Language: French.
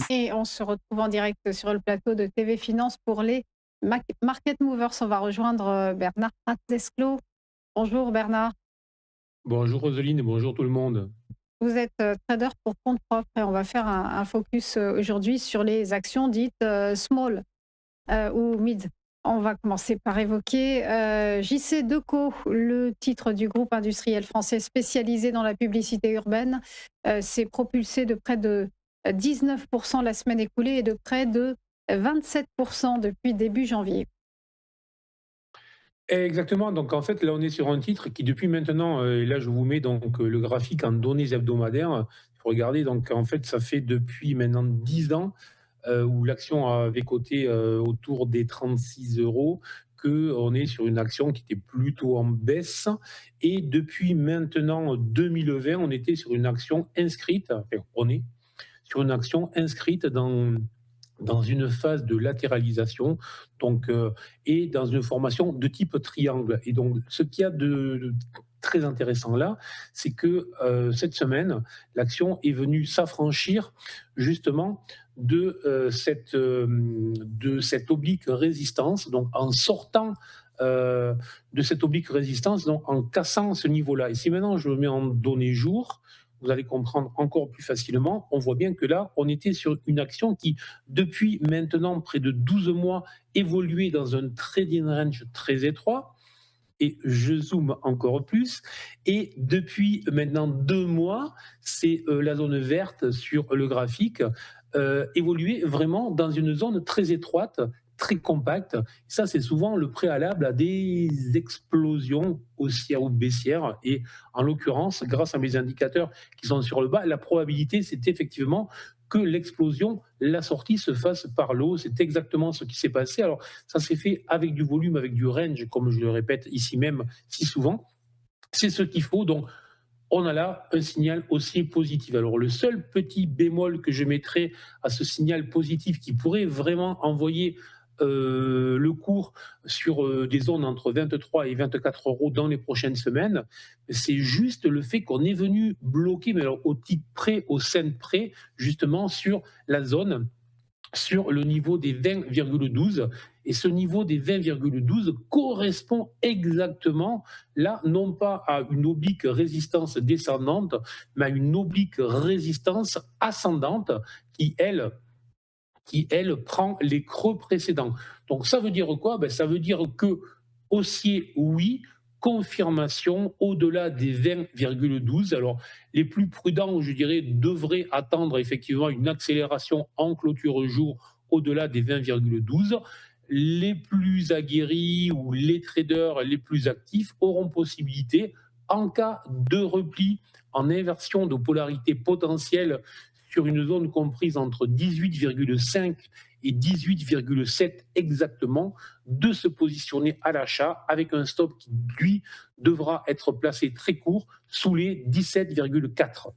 Et on se retrouve en direct sur le plateau de TV Finance pour les Market Movers. On va rejoindre Bernard Prat-Desclaux. Bonjour Bernard, Bonjour Roseline et bonjour tout le monde. vous êtes trader pour compte propre et on va faire un focus aujourd'hui sur les actions dites small ou mid. On va commencer par évoquer JC Deco, le titre du groupe industriel français spécialisé dans la publicité urbaine. S'est propulsé de près de 19% la semaine écoulée et de près de 27% depuis début janvier. Exactement, donc en fait là on est sur un titre qui depuis maintenant, et là je vous mets donc le graphique en données hebdomadaires. Il faut regarder donc en fait ça fait depuis maintenant 10 ans, où l'action avait coté, autour des 36 € que on est sur une action qui était plutôt en baisse et depuis maintenant 2020, on était sur une action inscrite, enfin on est sur une action inscrite dans une phase de latéralisation donc, et dans une formation de type triangle. Et donc, ce qu'il y a de très intéressant là, c'est que cette semaine, l'action est venue s'affranchir justement de cette oblique résistance, donc en sortant de cette oblique résistance, donc en cassant ce niveau-là. Et si maintenant je me mets en données jour, vous allez comprendre encore plus facilement. On voit bien que là, on était sur une action qui, depuis maintenant près de 12 mois, évoluait dans un trading range très étroit. Et je zoome encore plus. Et depuis maintenant 2 mois, c'est la zone verte sur le graphique, évoluer vraiment dans une zone très étroite, très compacte. Ça, c'est souvent le préalable à des explosions haussières ou baissières. Et en l'occurrence, grâce à mes indicateurs qui sont sur le bas, la probabilité, c'est effectivement que l'explosion, la sortie se fasse par le haut. C'est exactement ce qui s'est passé. Alors, ça s'est fait avec du volume, avec du range, comme je le répète ici même si souvent. C'est ce qu'il faut. Donc, on a là un signal aussi positif. Alors, le seul petit bémol que je mettrais à ce signal positif qui pourrait vraiment envoyer le cours sur des zones entre 23 et 24 € dans les prochaines semaines, c'est juste le fait qu'on est venu bloquer, mais alors au titre près, au cent près, justement sur la zone sur le niveau des 20,12. Et ce niveau des 20,12 correspond exactement, là, non pas à une oblique résistance descendante, mais à une oblique résistance ascendante qui, elle, prend les creux précédents. Donc ça veut dire quoi? Ça veut dire que haussier, oui, confirmation au-delà des 20,12. Alors les plus prudents, je dirais, devraient attendre effectivement une accélération en clôture jour au-delà des 20,12. Les plus aguerris ou les traders les plus actifs auront possibilité, en cas de repli en inversion de polarité potentielle sur une zone comprise entre 18,5 et 18,7 exactement, de se positionner à l'achat avec un stop qui, lui, devra être placé très court sous les 17,4.